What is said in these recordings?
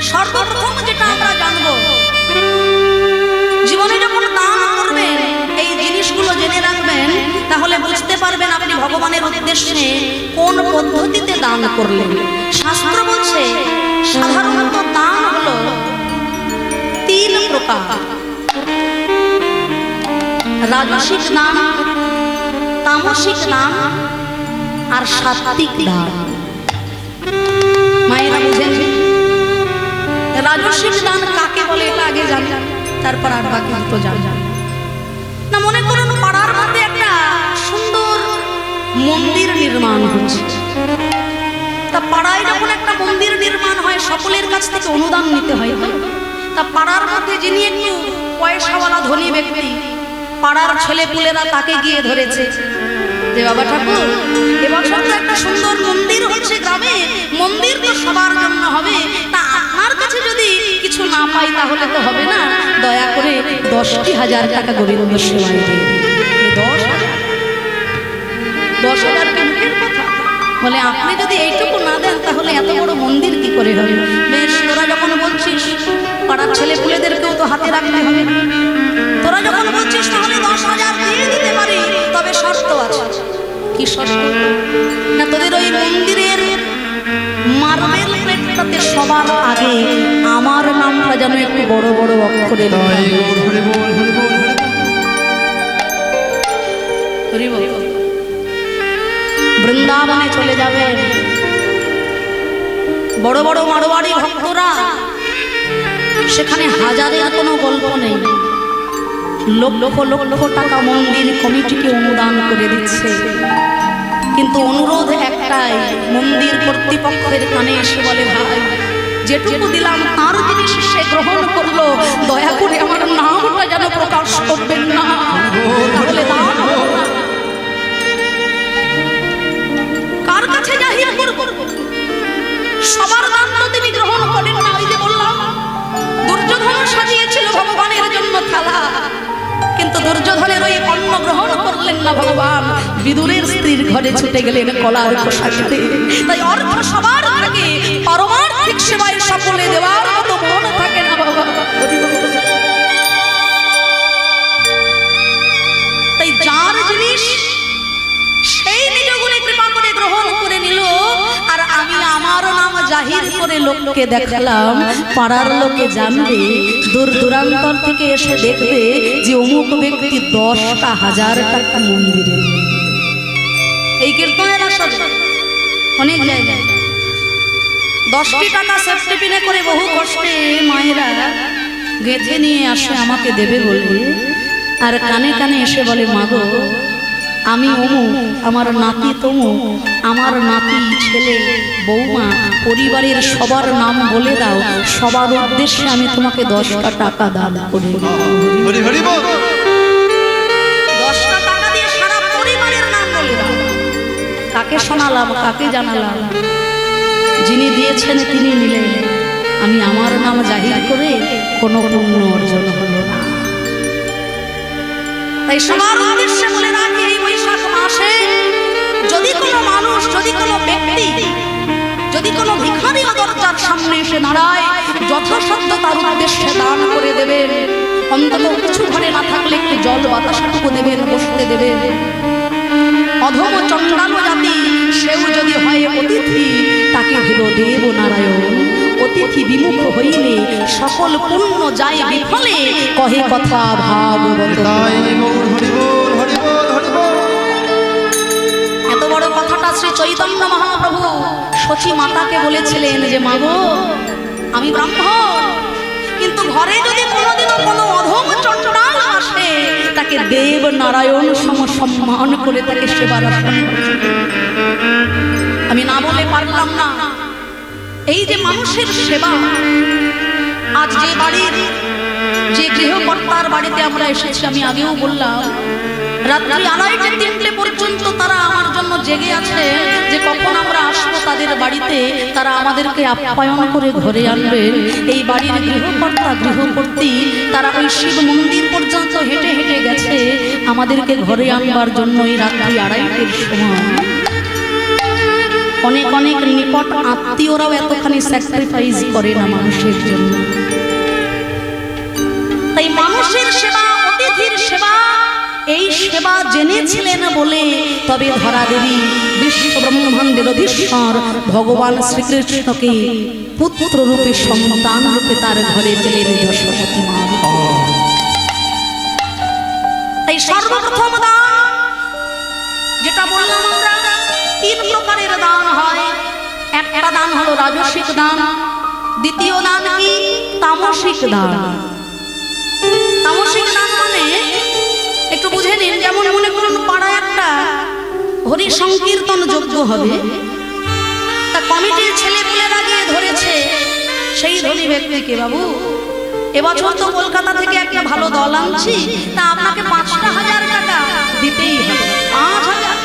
সর্বপ্রথম যেটা আমরা জানবো, জীবনে যখন দান করবেন এই জিনিসগুলো জেনে রাখবেন, তাহলে বুঝতে পারবেন আপনি ভগবানের উদ্দেশ্যে কোন পদ্ধতিতে দান করলেন। শাস্ত্র বলছে সাধারণত দান হলো 3 প্রকার: রাজসিক দান, তামসিক দান আর সাত্ত্বিক দান। মায়েরা বুঝেন রাজসিক দান কাকে বলে? এটা আগে জানেন, তারপর আর বাকি তো জানেন না। মনে করুন পাড়ার মধ্যে একটা সুন্দর মন্দির নির্মাণ হচ্ছে, তা পাড়ায় যখন একটা মন্দির নির্মাণ হয় সকলের কাছ থেকে অনুদান নিতে হয়। তা পাড়ার মধ্যে যিনি একটু পয়সাওয়ালা ধনী ব্যক্তি, পাড়ার ছেলেপুলেরা তাকে গিয়ে ধরেছে যে বাবা ঠাকুর, এবছর তো একটা সুন্দর মন্দির হচ্ছে গ্রামে, মন্দির তো সবার জন্য হবে, তা আপনার কাছে যদি কিছু না পাই তাহলে তো হবে না, দয়া করে 10,000 টাকা গোবিন্দ সেবায় দিয়ে। 10,000 মুখের কথা বলে, আপনি যদি এইটুকু না দেন তাহলে এত বড় মন্দির কি করে হবে? বেশ, তোরা যখন বলছিস পাড়ার ছেলেপুলেদেরকেও তো হাতে রাখতে হবে, তোরা যখন বলছিস তাহলে 10,000 দিয়ে দিতে পারি, তবে শর্ত আছে। কি শর্ত? না, তোদের ওই মন্দিরের মার্বেল প্লেটটাতে সবার আগে আমার নামটা যেন একটু বড় বড় অক্ষরে বৃন্দাবনে চলে যাবেন, বড় বড় মারোয়ারি ভক্তরা, সেখানে হাজারের কোনো গল্প নেই, লক্ষ লক্ষ টাকা মন্দির কমিটিকে অনুদান করে দিচ্ছে, কিন্তু অনুরোধ একটাই, মন্দির কর্তৃপক্ষের কানে এসে বলে, ভাই যেটুকু দিলাম তার জিনিস সে গ্রহণ করলো, দয়া করে আমার নামটা যেন প্রকাশ করবেন না, তাহলে দান হলো না। কার কাছে জাহির করব? সবার দান তো তিনি গ্রহণ করেন না। ওই যে বললাম দুর্যোধন সাজিয়েছিল ভগবানের জন্য থালা, কিন্তু দুর্যোধনের ওই অন্ন গ্রহণ করলেন না ভগবান, বিদুরের স্ত্রীর ঘরে ছুটে গেলেন কলার খোসা খেতে। তাই অর্থ সবার থাকে, পারমার্থিক সেবায় সকলে দেওয়ার মতো মন থাকে না বাবা। তাই যার জিনিস সেই নিজগুলি কৃপা করে গ্রহণ করে নিল, আর আমি আমার নাম জাহির করে লোককে দেখালাম, পাড়ার লোকে জানবে, দূর দূরান্তর থেকে এসে দেখবে যে অমুক ব্যক্তি 10,000 টাকা মন্দিরে। এই কীর্তনের আসর অনেক জায়গায় 10টি টাকা সেফটি পিনে করে বহু কষ্টে মায়েরা গেঁথে নিয়ে আসে আমাকে দেবে বলে, আর কানে কানে এসে বলে, মাগো আমি অমুক, আমার নাতি তমুক, আমার নাতি, ছেলে, বৌমা, পরিবারের সবার নাম বলে দাও, সবার উদ্দেশ্যে আমি তোমাকে 10টা টাকা দান করে। 10টা টাকা দিয়ে সারা পরিবারের নাম বলে দাও। কাকে শোনালাম, কাকে জানালাম? যিনি দিয়েছেন তিনি নিলেন, আমি আমার নাম জাহির করে কোনো পুণ্য অর্জন হলো না। তাই সবার উদ্দেশ্যে বলে রাখি, এই বৈশাখ মাসে যদি কোনো মানুষ, যদি কোনো ব্যক্তি, যদি কোনো ভিখারিও দরজার সামনে এসে দাঁড়ায়, যথাসাধ্য তার উদ্দেশ্যে দান করে দেবেন। অন্তত কিছু ঘরে না থাকলে একটু জল বাতাসটুকু দেবেন, বসতে দেবেন। অধম চণ্ডাল জাতি সেও যদি হয় অতিথি, তাকে ভেব দেব নারায়ণ। অতিথি বিমুখ হইলে সকল পুণ্য যায় বিফলে, কহে কথা ভাগবত। এত বড় কথাটা শ্রী চৈতন্য মহাপ্রভু সচী মাতাকে বলেছিলেন যে, মাগো আমি ব্রাহ্মণ, কিন্তু ঘরে যদি কোনোদিনও কোনো অধম চণ্ডাল আসে, তাকে দেব নারায়ণ সম সম্মান করে তাকে সেবার আসন। আমি না বলে পারলাম না, এই যে মানুষের সেবা, আজ যে বাড়ির, যে গৃহকর্তার বাড়িতে আমরা এসেছি, আমি আগেও বললাম রাত্রি 2:30-3টে পর্যন্ত তারা আমার জন্য জেগে আছে, যে কখন আমরা আসবো তাদের বাড়িতে, তারা আমাদেরকে আপ্যায়ন করে ঘরে আনবে। এই বাড়ির গৃহকর্তা, গৃহকর্ত্রী, তারা ওই শিব মন্দির পর্যন্ত হেঁটে হেঁটে গেছে আমাদেরকে ঘরে আনবার জন্য। এই রাত্রি 2:30-এর সময় অনেক অনেক নিকট আত্মীয়রাও এতখানি স্যাক্রিফাইস করে না মানুষের জন্য। তাই মানুষের সেবা, অতিথির সেবা, এই সেবা জেনেছিলেন বলে তবে ধরা দেবী বিশ্ব ব্রহ্মাণ্ডের অধীশ্বর ভগবান শ্রীকৃষ্ণকে পুত্র রূপে, সন্তান রূপে তার ঘরে পেলেন যশোবতী মা। তাই সর্বপ্রথম দান যেটা বললাম আমরা, 3 প্রকারের দান হয়। একটা দান হলো রাজসিক দান, দ্বিতীয় দান কি তামসিক দান। তামসিক দান মানে একটু বুঝে নিন, যেমন মনে করুন পাড়ায় একটা হরি সংকীর্তন যজ্ঞ হবে, তা কমিটির ছেলেপুলেরা গিয়ে ধরেছে সেই ধনী ব্যক্তিকে, বাবু এবছর তো কলকাতা থেকে একটা ভালো দল আনছি, তা আপনাকে 5,000 টাকা দিতেই হবে। 5,000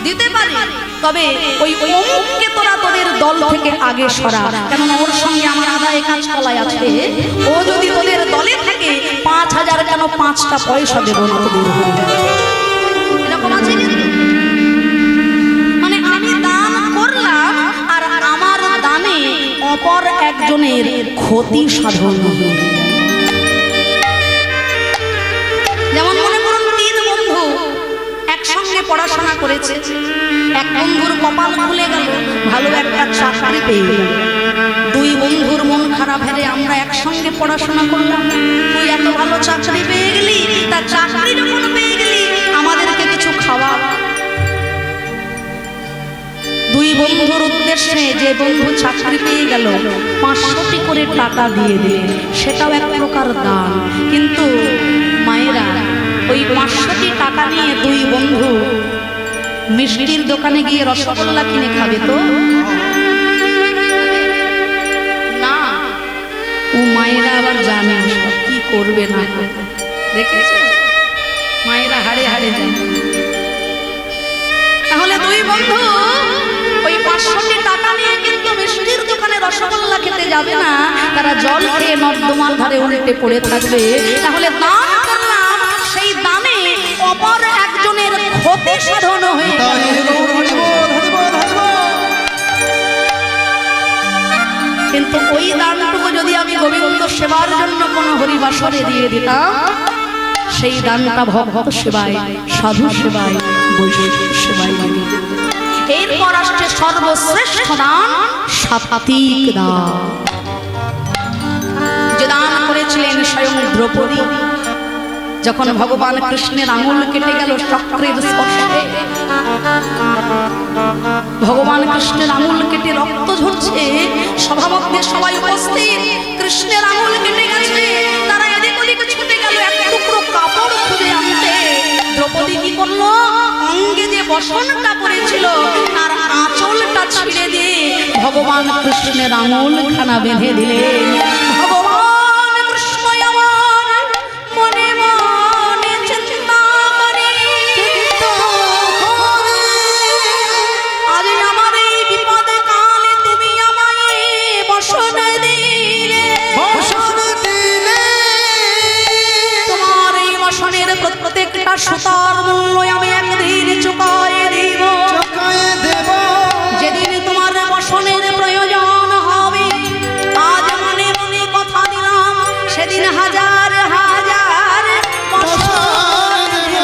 দিতে পারি, তবে ওই অমুককে তোরা তোদের দল থেকে আগে সরা, কেননা ওর সঙ্গে আমার আদায় কাজ কলাই আছে। ও যদি তোদের দলে থাকে 5,000 কেন 5টা পয়সা দেবো না তোদের। এরকম আছে কিন্তু, মানে আমি দান করলাম আর আমার দানে অপর একজনের ক্ষতি সাধন হবে। যেমন মনে করুন 3 বন্ধু একসঙ্গে পড়াশোনা করেছে, এক বন্ধুর কপাল খুলে গেল, ভালো একটা চাকরি পেয়ে গেল। 2 বন্ধুর মন খারাপ হলে আমরা একসঙ্গে পড়াশোনা করলাম, তুই এত ভালো চাকরি পেয়ে গেলি, তা চাকরি যখন পেয়ে গেলি আমাদেরকে কিছু খাওয়া। 2 বন্ধুর উদ্দেশ্যে যে বন্ধু চাকরি পেয়ে গেল 500টি করে টাকা দিয়ে দিলেন, সেটাও এক প্রকার দান। কিন্তু মায়েরা ওই 500টি টাকা নিয়ে 2 বন্ধু মিষ্টির দোকানে গিয়ে রসগোল্লা কিনে খাবে তো না, ও মায়েরা আবার জানে কি করবে না করবে। দেখেছো মায়েরা হাড়ে হাড়ে জানে। তাহলে 2 বন্ধু ওই 500টি টাকা নিয়ে কিন্তু মিষ্টির দোকানে রসগোল্লা খেতে যাবে না, তারা জল খেয়ে নর্দমার ধারে উল্টে পড়ে থাকবে। তাহলে দান করলাম, সেই দানে অপর একজনের ক্ষতি সাধন হয়ে যাবে। কিন্তু ওই দানটুকু যদি আমি গোবিন্দ সেবার জন্য কোনো হরিবাসরে দিয়ে দিতাম, সেই দানটা ভক্ত সেবায়, সাধু সেবায়, বৈষ্ণব সেবায় লাগে। এরপর আসছে সর্বশ্রেষ্ঠ দান সাত্ত্বিক দান, যে দান করেছিলেন স্বয়ং দ্রৌপদী। যখন ভগবান কৃষ্ণের আঙুল কেটে গেল চক্রের স্পর্শে, ভগবান কৃষ্ণের আঙুল কেটে রক্ত ঝরছে, সভামধ্যে সবাই উপস্থিত, কৃষ্ণের আঙুল কেটে গেছে, তারা এদিক ওদিক ছুটে গেল এক টুকরো কাপড় খুঁজে আনতে। দ্রৌপদী কি করলো, অঙ্গে যে বসনটা পড়েছিল তার আঁচলটা ছিঁড়ে দিয়ে ভগবান কৃষ্ণের আঙুল খানা বেঁধে দিলেন। ভগবান কৃষ্ণ আমার মনে মনে চিন্তা করে, আজ আমার এই বিপদে কালে তুমি আমায় বসন দিলে, তোমার এই বসনের প্রত্যেকটা সুতার মূল্য আমি একদিন চুকায়ে দিব। যেদিন তোমার বসনের প্রয়োজন হবে, আজ মনে মনে কথা দিলাম, সেদিন হাজার হাজার বসন দেব।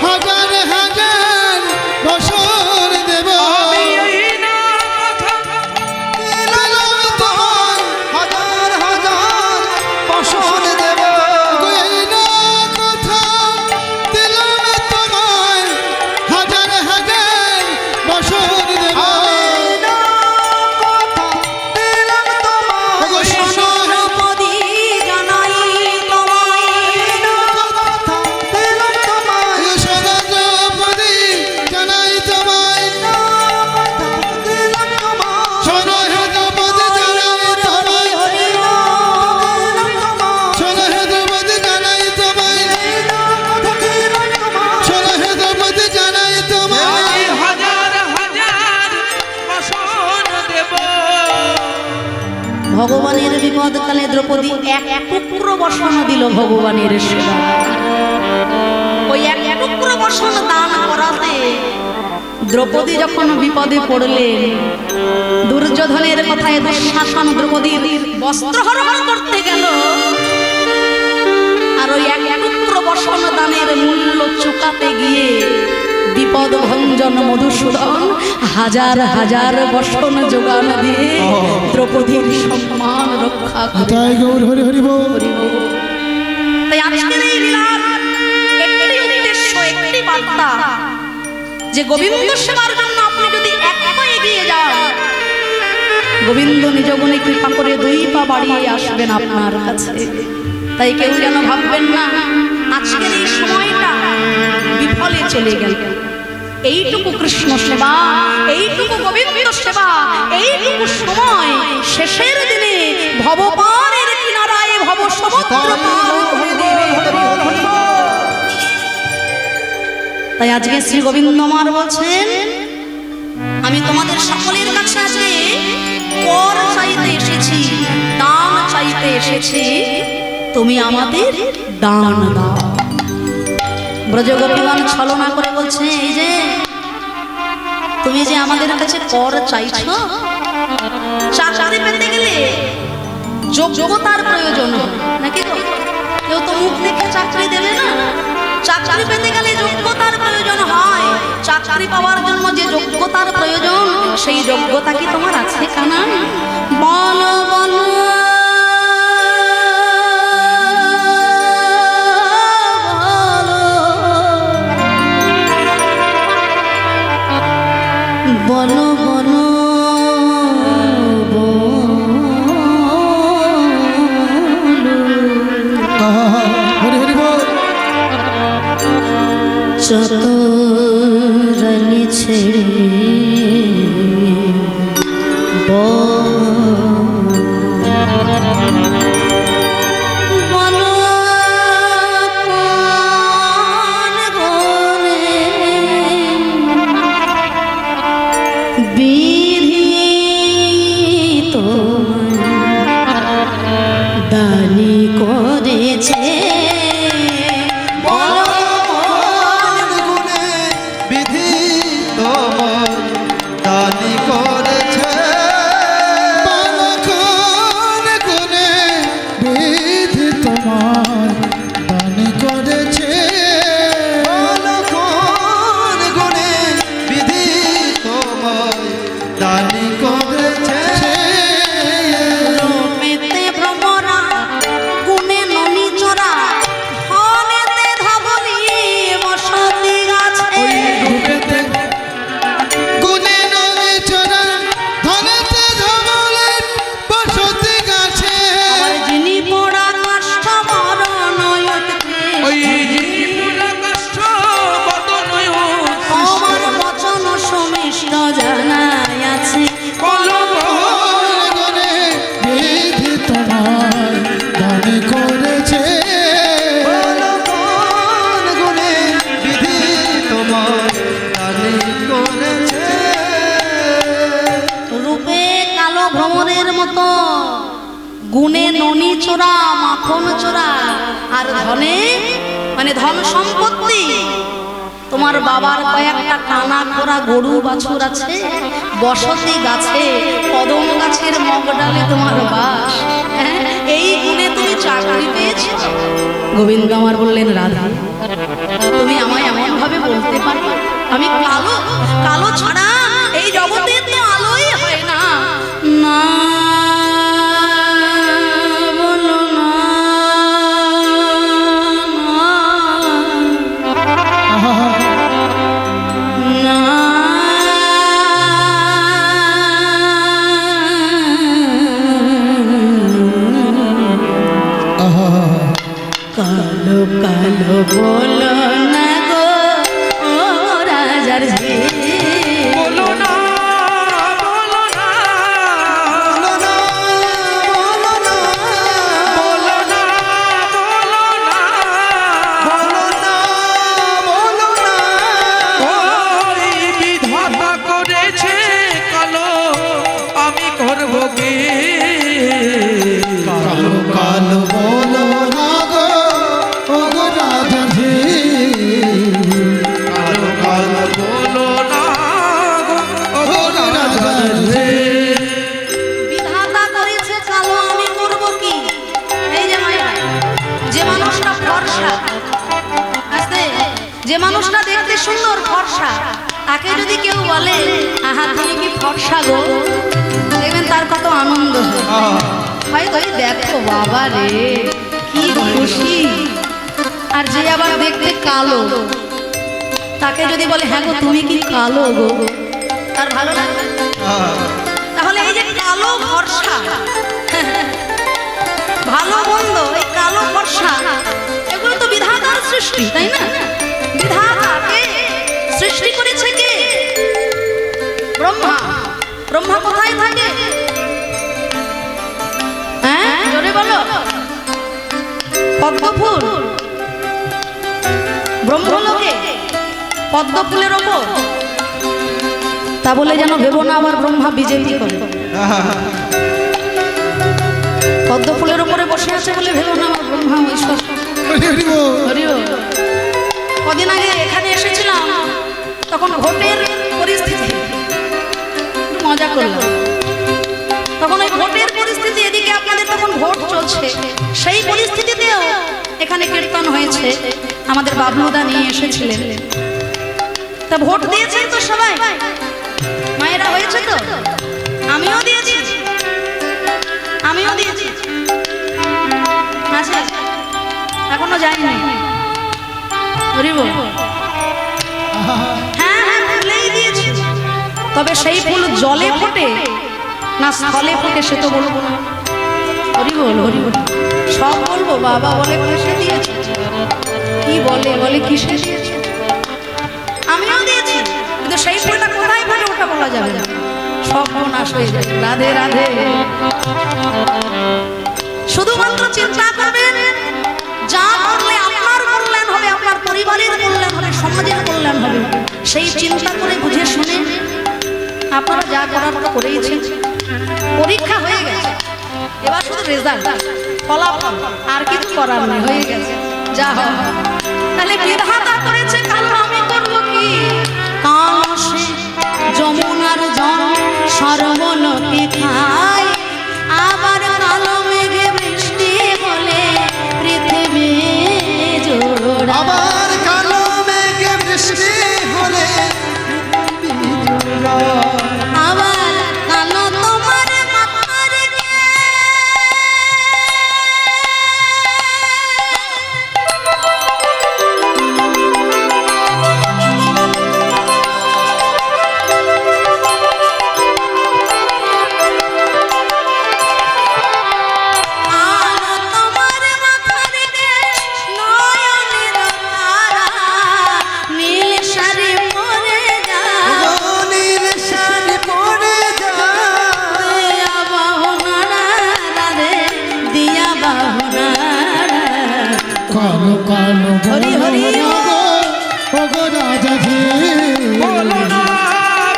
হাজার হাজার বছর দেব, হাজার হাজার বছর দেব। কথা দিলাম তোমায়, হাজার হাজার বছর দেব। দ্রৌপদী জানাই তোমায়, সরদ্রৌপদী জানাই তোমায়, সরদ্রৌপদী জানাই তোমায়, সরদ্রৌপদী জানাই তোমায়, সরদ্রৌপদী জানাই তোমায়। হাজার হাজার বসন দেব। ভগবানের বিপদকালে দ্রৌপদী এক টুকরো বসন দিল ভগবানের সেবা। ওই এক টুকরো বসন দান করাতে দ্রৌপদী যখন বিপদে পড়লেন, দুর্যোধনের কথায় দুঃশাসন দ্রৌপদীর বস্ত্র হরণ করতে গেল, আর ওই এক টুকরো বসন দানের মূল্য চুকাতে গিয়ে বিপদ ভঞ্জন মধুসূদন হাজার হাজার বসন যোগান দিয়ে দ্রৌপদীর সম্মান রক্ষা করে। তাই গৌর হরি হরি বল। তাই আজকের এই লীলার একটি উদ্দেশ্য, একটি বার্তা, যে গোবিন্দ সেবার জন্য আপনি যদি এক পা এগিয়ে যান, গোবিন্দ নিজ গুণে কৃপা করে দুই পা বাড়িয়ে আসবেন আপনার কাছে। তাই কেউ যেন ভাববেন না আজকের এই সময়টা বিফলে চলে গেল। এইটুকু কৃষ্ণ সেবা, এইটুকু গোবিন্দ সেবা, এইটুকু সময় শেষের দিনে ভবপারের কিনারায় ভব সমুদ্র পার করে দেবে। তাই আজকে শ্রী গোবিন্দ আমার বলছেন, আমি তোমাদের সকলের কাছে আজকে কর চাইতে এসেছি, দান চাইতে এসেছি, তুমি আমাদের দান দাও। ব্রজগোপীগণ ছলনা করে বলছে, এই যে তুমি যে আমাদের কাছে কর চাইছো, চাকরি পেতে গেলে যোগ্যতার প্রয়োজন হয় নাকি? কেউ তো মুখ দেখে চাকরি দেবে না, চাকরি পেতে গেলে যোগ্যতার প্রয়োজন হয়। চাকরি পাওয়ার জন্য যে যোগ্যতার প্রয়োজন, সেই যোগ্যতা কি তোমার আছে কানা? বলো বলো বলো বলো হরি হরি বল। চতুরনি ছেড়ে দানি করেছে বিধি তোমার দানি করেছে, কোন গুণে বিধি তোমার দান করেছে, কোন গুণে বিধি তোমার দানি করেছে। রূপেতে ভ্রমরা, গুণে ননি চরা, ধনেতে ধবলি বসতি গাছে। রূপেতে গুণে নদী চরা, ধনেতে ধবলে বসতি গাছে। আমার যিনি পড়া কষ্ট মরণ ওই যিনি পুরা কষ্ট বদনয় আমার বচন সমিষ্ট জানাই আছে। বলো কোন গুণে বিধি তোমার দান করেছে, কোন গুণে বিধি তোমার দানি করেছে। রূপে কালো ভ্রমরের মতো, গুণে ননি চোরা, মাখন চোরা, আর ধনে মানে ধন সম্পত্তি। তোমার বাবার কয়েকটা টানা করা গরু বাছুর আছে, বসতি গাছে, কদম গাছের মগডালে তোমার বাস। হ্যাঁ, এই গুণে তুমি চাকরি পেয়েছো। গোবিন্দ আমার বললেন, রাধা তুমি আমায় এমন ভাবে বলতে পারো আমি কালো? কালো ছাড়া এই জগতের তো আলোই হয় না। না বলো না, না কালো কালো বলো না গো ও রাজার ঝি, বলো না ফর্সা, তাকে যদি কেউ বলে আহা তুমি কি ফর্সা গো, দেখবেন তার কত আনন্দ হয়। ভাই ভাই দেখো বাবা রে কি খুশি। আর যে আবার দেখতে কালো, তাকে যদি বলে হ্যাঁ গো তুমি কি কালো গো, তার ভালো লাগবে। তাহলে এই যে কালো ফর্সা, ভালো মন্দ, এই কালো ফর্সা এগুলো তো বিধাতার সৃষ্টি, তাই না? বিধাতাকে সৃষ্টি করেছে কে? ব্রহ্মা। ব্রহ্মা কোথায় থাকে? হ্যাঁ জোরে বলো। পদ্মফুল, ব্রহ্মলোকে পদ্ম ফুলের ওপর। তা বলে যেন ভেবো না আবার ব্রহ্মা বিজেপি করে। পদ্ম ফুলের ওপরে বসে আছে বলে ভেবো না আমার ব্রহ্মা ঈশ্বর। কদিন আগে এখানে এসেছিলাম, তখন ভোটের পরিস্থিতি, মজা করলাম। তখন ওই ভোটের পরিস্থিতি, এদিকে আপনাদের তখন ভোট চলছে, সেই পরিস্থিতিতেও এখানে কীর্তন হয়েছে, আমাদের বাবলুদা নিয়ে এসেছিলেন। তা ভোট দিয়েছেন তো সবাই, মায়েরা হয়েছে তো? আমিও দিয়েছি, আমিও দিয়েছি। আচ্ছা এখনো যাইনি। হ্যাঁ হ্যাঁ ফুলেই দিয়েছি, তবে সেই ফুল জলে ফোটে না স্থলে ফোটে সে তো বলবো না। হরি বল হরি বল, সব বলবো। বাবা বলে কিসে দিয়েছে, কি বলে বলে কিসে দিয়েছে, আমিও দিয়েছি, কিন্তু সেই ফুলটা কোথায় ফোটে ওটা বলা যাবে না, সব নাশ হয়ে যাবে। রাধে রাধে। শুধুমাত্র চিন্তা করবেন যা করলে আপনার কল্যাণ হবে, আপনার পরিবারের কল্যাণ হবে, সমাজের কল্যাণ হবে, সেই চিন্তা করে বুঝে শুনে আপনারা যা করার তো করেইছেন। পরীক্ষা হয়ে গেছে, এবার শুধু রেজাল্ট, ফলাফল, আর কিছু করার নেই, হয়ে গেছে যা হয়। তাহলে বিধাতা করেছে, কাল আমি করবো কি? কাল সে যমুনার জল সর্বলোকে খায়, আবার কালো মেঘে বৃষ্টি হলে পৃথিবী জোড়া। আবার কালো মেঘে বৃষ্টি হলে আবার কালো তোমার মাথার কালো কালো হরি হরি ওগো রাজা জি, বলো না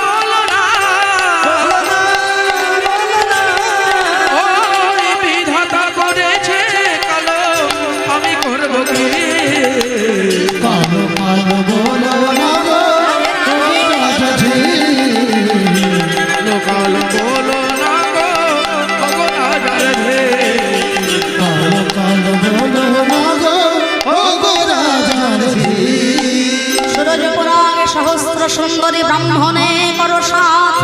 বলো না, ওই বিধাতা করেছে কালো, আমি করব কি? কালো কালো বলো না গো ওগো রাজা জি, কালো বলো না গো ওগো রাজার হে। কালো কালো বলো না গো ওগো রাজা জি। সূরজপুরাগে সহস্র সুন্দরী ব্রাহ্মণে করো সাথ,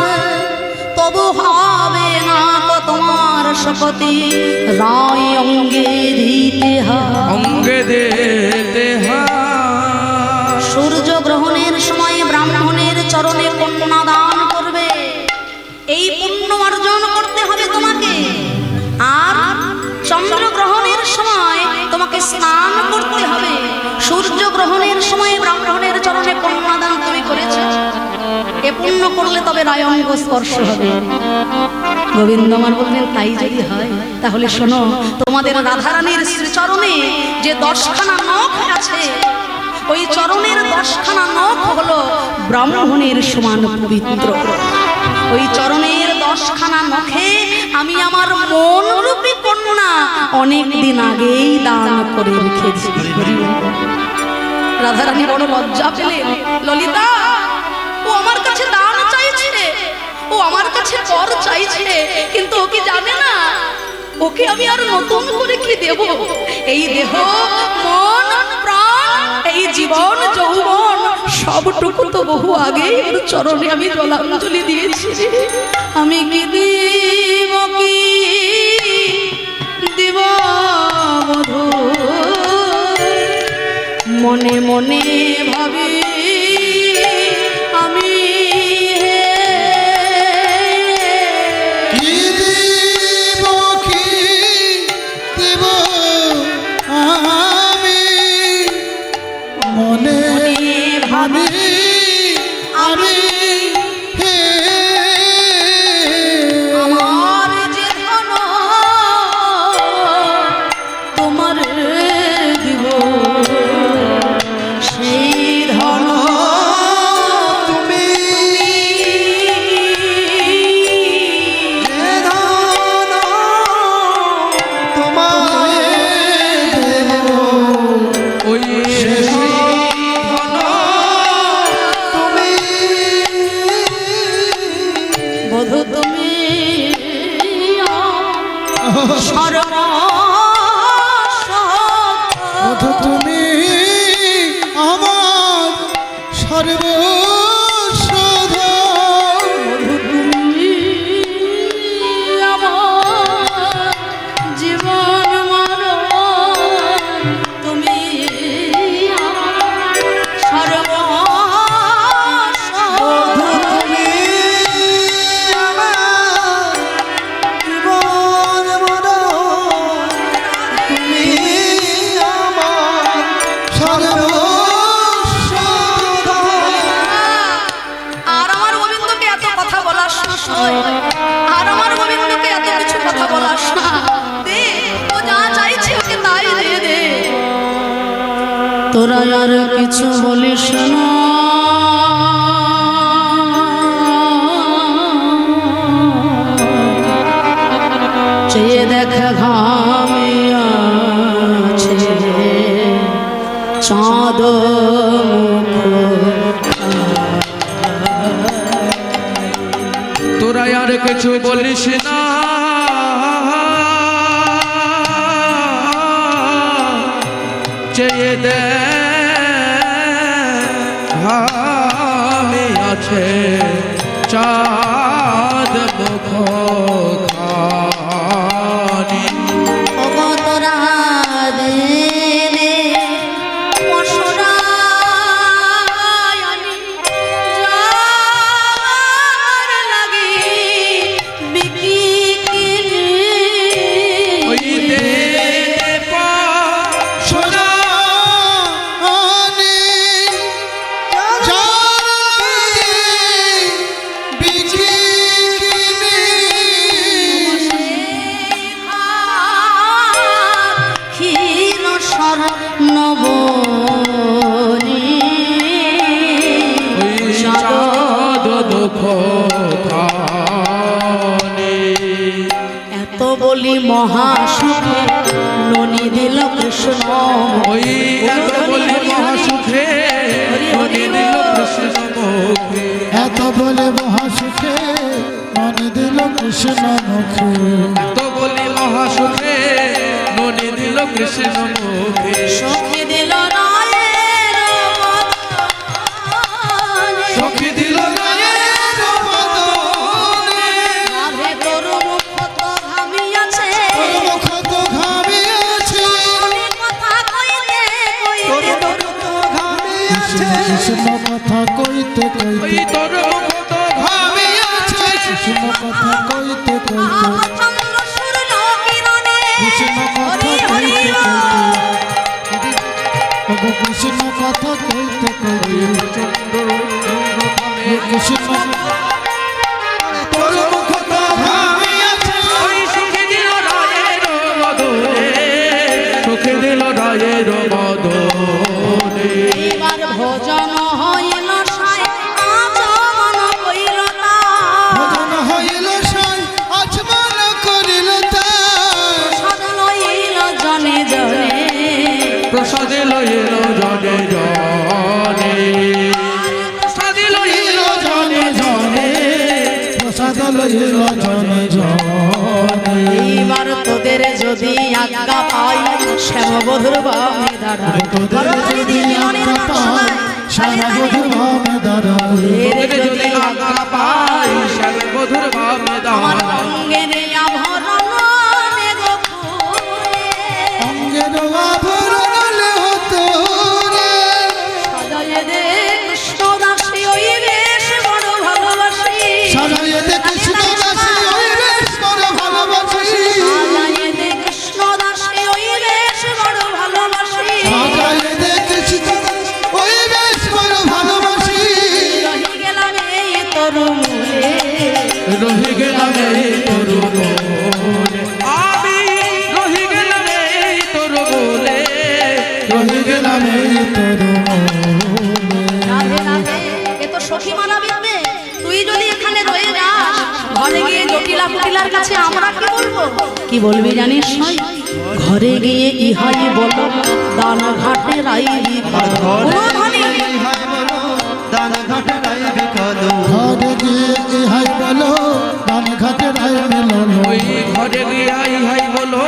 তবু হবে না তো তোমার শপতি, রায় অঙ্গে দিতে হয়। অঙ্গে দেতে হয়। সূর্য গ্রহণের সময় ব্রাহ্মণের চরণে কন্যা দান করবে, এই পুণ্য অর্জন করতে হবে তোমাকে। আর চন্দ্রগ্রহণের সময় তোমাকে স্নান করতে হবে। সূর্য গ্রহণের সময় ব্রাহ্মণের চরণে কন্যাদান তুমি করেছো, এ পুণ্য করলে তবে রায়ঙ্গ স্পর্শ হবে। গোবিন্দ আমার বললেন তাই যদি হয় তাহলে শোনো, তোমাদের রাধারানীর শ্রীচরণে যে 10খানা নখ আছে, ওই চরণের 10খানা নখ হলো ব্রাহ্মণের সমান পবিত্র। ওই চরণের 10খানা নখে আমি আমার মন রূপী কন্যা অনেক দিন আগেই দান করে রেখেছি। রাধারানী বড় লজ্জা পেলেন, ললিতা ও আমার কাছে দান চাইছে, ও আমার কাছে পর চাইছে, কিন্তু ও কি জানে না ওকে আমি আর নতুন করে কি দেব? এই দেহ মন প্রাণ এই জীবন যৌবন সবটুকু তো বহু আগে ওর চরণে আমি জলাঞ্জলি দিয়েছি। আমি কি দিব মধু মনে মনে ভাবি আমি কি দিব, কি দিব আমি মনে ভাবি আমি হে আমার যে ধন তোমার দিব সেই ধন তুমি যে ধন তোমায় দেব, ওই তুমি বধূ তুমি বধূ তুমি আমার সর্বসধ, জীবন মরণ তুমি তুমি আমার জীবন মরণ, তুমি আমার সর্বস্ব। আর আমার গোবিন্দকে এত কথা বলার সময়, আর আমার গোবিন্দকে এত কিছু কথা বলার সময়, দে ও যা চাইছে ওকে তাই দিয়ে দে। তোরা আর কিছু বলিস না, চেয়ে দেখ ঘামে আছে চাঁদ তোরা আর কিছু বলিস না, চেয়ে দে ঘামে আছে চাঁদ মুখ খানি। তোরা দে ওই দে সোনা আনি জানি বিচি কিনি ক্ষীর স্বর্ণবনী ওই চাঁদ দুঃখ খানি। এত বলি মহাসুখে ননি দিল কৃষ্ণ, ওই এত বলে মহাসুখে মনে দিল কৃষ্ণ মুখে। এত বলে মহাসুখে মনে দিল কৃষ্ণ মুখে, এত বলে মহাসুখে মনে দিল কৃষ্ণ মুখে। সখী দিল রায়ের বদনে, সখী দিল রায়ের বদনে, রাধে তোর মুখ তো ঘামিয়াছে, মুখ তো ঘামিয়াছে, অনেক কথা কইতে কইতে তোর তো ঘামিয়াছে, কৃষ্ণ কথা কইতে ওই কইতে, তোর মুখ তো ঘামিয়াছে। কৃষ্ণ কথা কইতে কইতে, চন্দ্র সূর্য কিরণে কৃষ্ণ কথা হরি হরি কইতে কইতে, ওগো কৃষ্ণ কথা কইতে কইতে, কৃষ্ণ তোর মুখ তো ঘামিয়াছে, ওই সুখে দিল রায়ের বদনে, সুখে দিল রায়ের বদনে। এইবার ভোজন হইল সাই আচরণ কইল না, ভজন হইল সাই আচমন করিল তাই, প্রসাদ লইল জনে জনে, প্রসাদ লইল জনে জনে, প্রসাদ লইল জনে জনে, প্রসাদ লইল জনে জনে, এইবার তোদের যদি আজ্ঞা পাই শ্যামবধুর বামে দাঁড়ায় তোদের করতালি যদি দিয়ে মিলনের আজ্ঞা গান পাই শোনায় সারা বধূ ভাবে দাঁড়ায় এর যদি আজ্ঞা পাই শ্যাল বধুর ভাবে আমার দাঁড়ায় অঙ্গের আভরণ নেগো ফুলে অঙ্গের আভরণ হতো রে সাজায়ে দে কৃষ্ণ দাসী ওই বেশ বড় ভালোবাসি সাজাইয়ে দে কৃষ্ণ দাসী ওই বেশ বড় ভালোবাসি সাজায়ে দে কৃষ্ণ দাসী ওই বেশ বড় ভালোবাসি সাজাইয়ে দে কৃষ্ণ ওই বেশ বড় ভালোবাসি রহি গেলাম এই তোর মূলে রহি গেলাম এই তোর বলে আমি রহি গেলাম এই তোর বলে রহি গেলাম এই তোর রাধে রাধে এ তো সখী মানা বিদ্যে তুই যদি এখানে রয়ে যাস ঘরে গিয়ে জটিলা কুটিলার কাছে আমরা কি বলবো কি বলবি জানিস ভাই ঘরে গিয়ে ইহাই বলো দান ঘাটে রাইবি কোনো ধ্বনি দান ঘাটে রাইবি কদম ঘরে গিয়ে ইহাই বলো দান ঘাটে রায় মেললো ওই ঘরে গিয়ে হাই বলো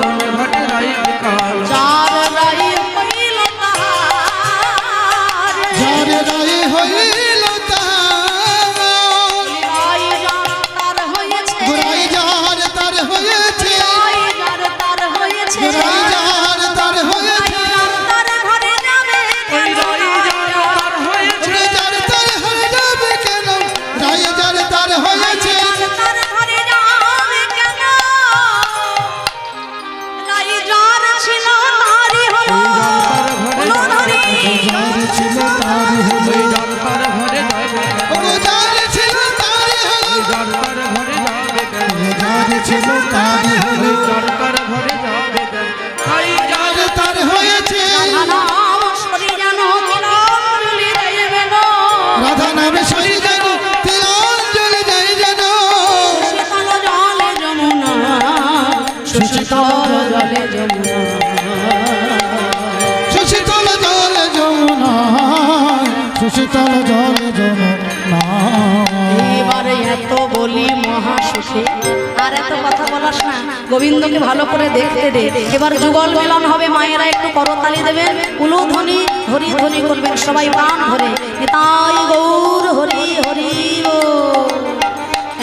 দান ঘাটে রাই কাল চার রাই হইল তাহার যারে রায় হইল তার রাই যার তার হয়েছে গোড়াই যার তার হয়েছে রাই যার তার হয়েছে গোড়াই যার তার হয়েছে তার ঘরে যাবে ওই রাই যার হয়েছে ওরে যার তার হয়ে যাবে কেন রায় যার তার হয়েছে তার ঘরে যাবে কেন রাই যার ছিল তারই হলো হলো ধরি যার ছিল তার হলো ওই যার তার ঘরে যাবে ও যার ছিল তার হলো যার তার ঘরে যাবে যার ছিল তার হলো যার তার ঘরে যাবে তাই যার যার তার হয়েছে নাম সরি জানো কিরঞ্জলি দেবে গো রাধা নামে সই যেন তিলাঞ্জলি যাই যেন শীতল জলে যমুনা সুশীতল জলে যমুনা সুশীতল জল যমুনা সুশীতল জল যমুনা এবারে এত বলি মহাসুখে আর এত কথা বলাস না গোবিন্দকে ভালো করে দেখতে দে এবার যুগল মিলন হবে মায়েরা একটু করতালি দেবেন উলুধ্বনি হরি ধ্বনি করবেন সবাই প্রাণ ধরে নিতাই গৌর হরি হরি বল।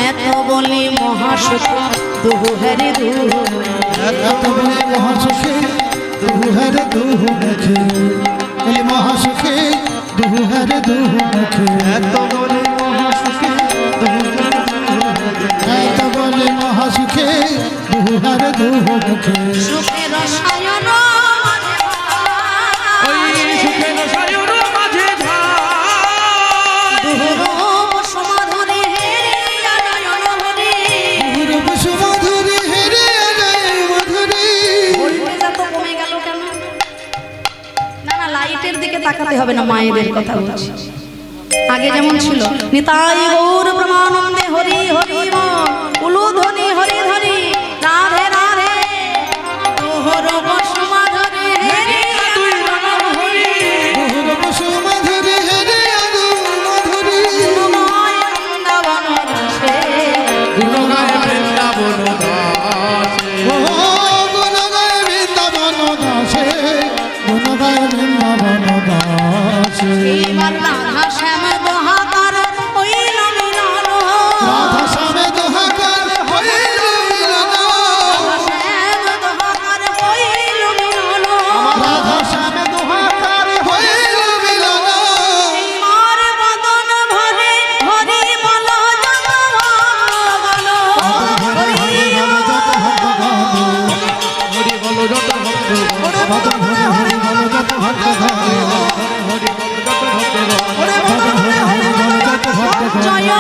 এত বলি মহাসুখে দুহু হরি দুহু এত বলে মহাসুখে দুহু হরে দুহু মুখে এই মহাসুখে দুহু হরে দুহু মুখে এত বলে মহাসুখে এত বলে মহাসুখে দুহু হরে দুহু মুখে সুখে রসায়ন ওই সুখের সায়র মাঝে ঝাল দুহু সমাধুরী হেরি আনয়ন হরি রূপ সুমধুরী হেরে যায় মধুরী ভোল্টেজ এত কমে গেল কেন না না লাইটের দিকে তাকাতে হবে না মায়েদের কথা বলছি আগে যেমন ছিল নিতাই গৌর প্রমানন্দে হরি হরি উলু ধ্বনি হরি ধরি রাধে রাধে তোহর বসুমাধুরী হেরি তুই রাম হরি রূপ সুমধুরী হেরে আদু মধুরী অনুময় বৃন্দাবন দাসে গুণগায় বৃন্দাবন দাসে ও গুণগায় বৃন্দাবন দাসে গুণগায় বৃন্দাবন দাসে এবার রাধা শ্যাম দোহাকার হইল মিলন রাধা শ্যামে দোহাকার হইল মিলন শ্যাম দোহাকার হইল মিলন রাধা শ্যামে দোহাকার হইল মিলন মার বদন ভরে হরি বল যত বল হরি বলো যত ভক্ত হরি বলো যত ভক্ত হরি বলো যত ভক্ত জয়